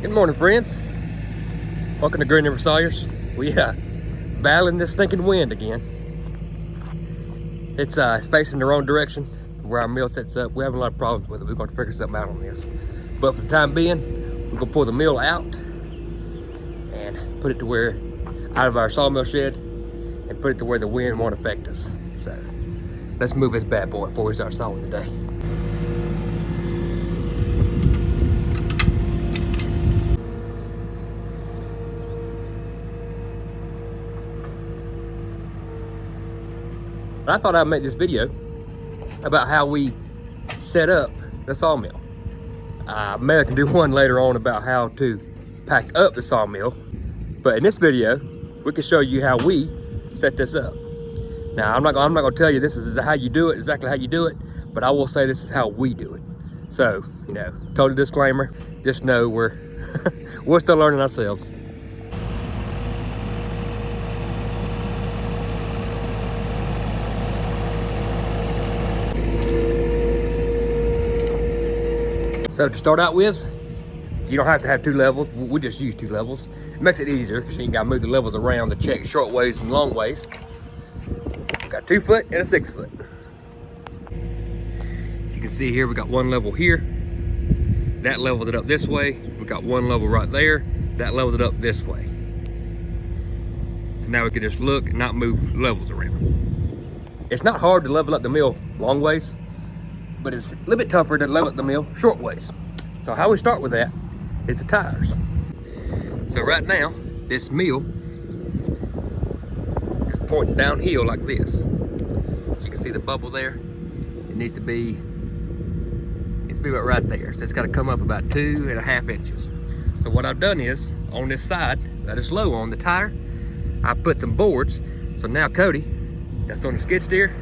Good morning, friends. Welcome to Green River Sawyers. We battling this stinking wind again. It's facing the wrong direction where our mill sets up. We're having a lot of problems with it. We're going to figure something out on this. But for the time being, we're going to pull the mill out and put it to where, out of our sawmill shed, and put it to where the wind won't affect us. So let's move this bad boy before we start sawing today. I thought I'd make this video about how we set up the sawmill. Maybe I can do one later on about how to pack up the sawmill. But in this video, we can show you how we set this up. Now, I'm not gonna tell you this is how you do it, exactly how you do it, but I will say this is how we do it. So, you know, total disclaimer, just know we're still learning ourselves. So to start out with, you don't have to have two levels. We just use two levels. It makes it easier because you ain't gotta move the levels around to check short ways and long ways. Got 2 foot and a 6 foot. As you can see here, we got one level here. That levels it up this way. We got one level right there. That levels it up this way. So now we can just look and not move levels around. It's not hard to level up the mill long ways, but it's a little bit tougher to level up the mill short ways. So how we start with that is the tires. So right now, this mill is pointing downhill like this. As you can see the bubble there. It needs to be about right there. So it's got to come up about 2.5 inches. So what I've done is, on this side that is low on the tire, I put some boards. So now Cody, that's on the skid steer,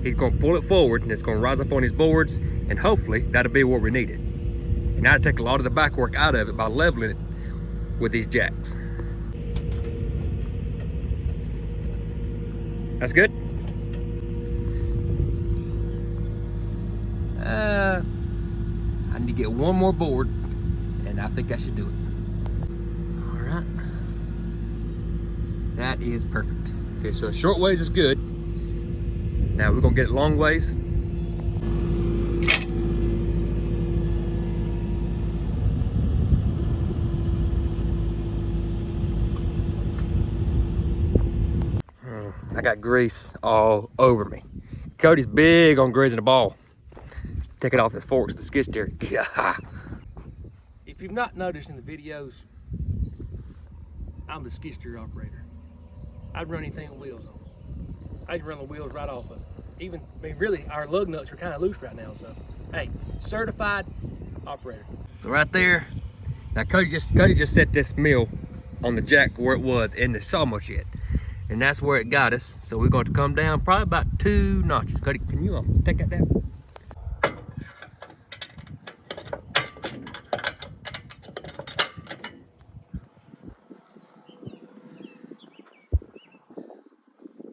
he's gonna pull it forward and it's gonna rise up on his boards, and hopefully that'll be where we need it. And now I take a lot of the back work out of it by leveling it with these jacks. That's good. I need to get one more board and I think I should do it. All right. That is perfect. Okay, so short ways is good. Now we're gonna get it long ways. I got grease all over me. Cody's big on greasing the ball. Take it off his forks, the skid steer. If you've not noticed in the videos, I'm the skid steer operator. I'd run anything with wheels on. I can run the wheels right off of it. Really, our lug nuts are kind of loose right now, so hey, certified operator. So right there, now Cody just set this mill on the jack where it was in the sawmill shed, and that's where it got us. So we're going to come down probably about 2 notches. Cody, can you take that down?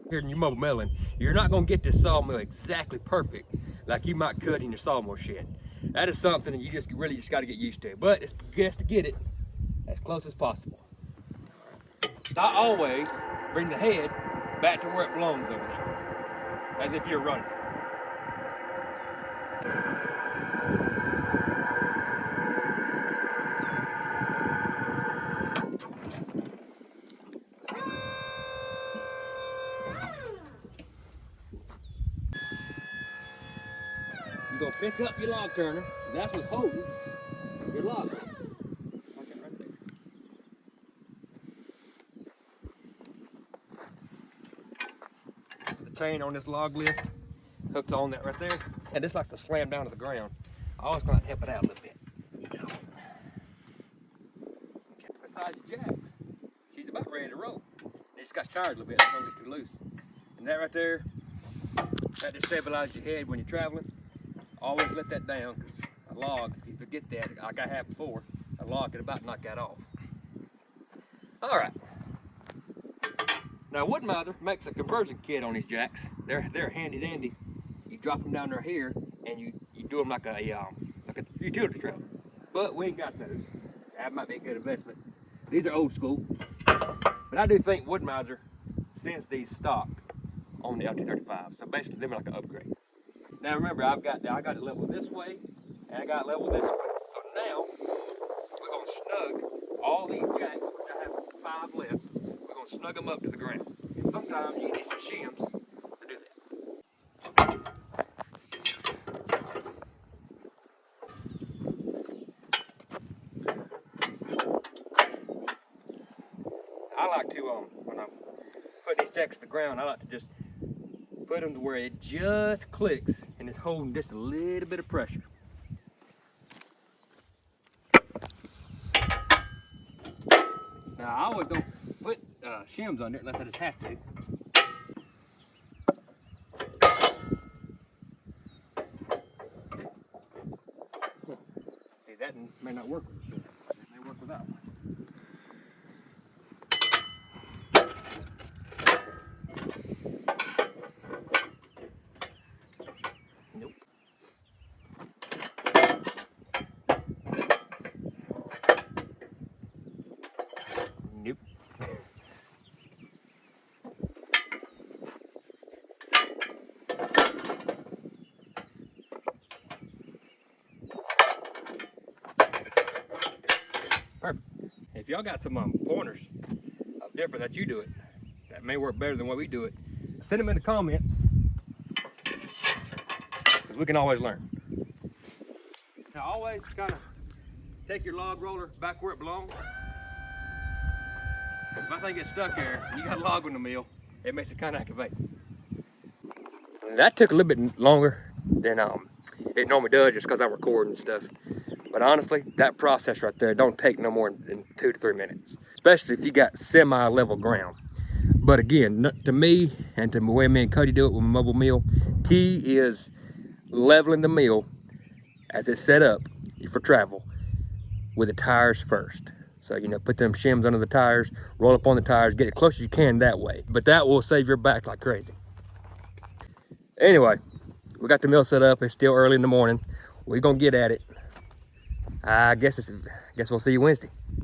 Here in your mobile milling, you're not going to get this sawmill exactly perfect like you might cut in your sawmill shed. That is something that you really got to get used to, but it's best to get it as close as possible. Not always bring the head back to where it belongs over there, as if you're running. You're gonna pick up your log turner, because that's what's holding your log. Like that right there. The chain on this log lift hooks on that right there, and this likes to slam down to the ground. I always gonna help it out a little bit. Besides the jacks, she's about ready to roll. It just got tired a little bit, so don't get too loose. And that right there, that just stabilizes your head when you're traveling. Always let that down, because a log, if you forget that, like I have before, a log can about knock that off. All right. Now Wood-Mizer makes a conversion kit on these jacks. They're handy dandy. You drop them down there here, and you do them like a utility trailer. But we ain't got those. that might be a good investment. These are old school, but I do think Wood-Mizer sends these stock on the LT35. So basically, they're like an upgrade. Now remember, I got it leveled this way, and I got it leveled this way. So now we're gonna snug all these jacks, which I have 5 left. We're gonna snug them up to the ground. And sometimes you need some shims to do that. I like to when I'm putting these jacks to the ground, I like to just put them to where it just clicks and it's holding just a little bit of pressure. Now I always don't put shims under it unless I just have to. See, that may not work with the shim. It may work without one. Nope. Nope. Perfect. If y'all got some pointers of different that you do it, that may work better than what we do it, send them in the comments, because we can always learn. Now always kind of take your log roller back where it belongs. If I think it's stuck there, and you got a log on the mill, it makes it kind of activate. That took a little bit longer than it normally does, just because I'm recording and stuff. But honestly, that process right there don't take no more than 2 to 3 minutes, especially if you got semi-level ground. But again, to me and to the way me and Cody do it with a mobile mill, key is leveling the mill as it's set up for travel with the tires first. So, you know, put them shims under the tires, roll up on the tires, get it close as you can that way. But that will save your back like crazy. Anyway, we got the mill set up. It's still early in the morning. We're gonna get at it. I guess we'll see you Wednesday.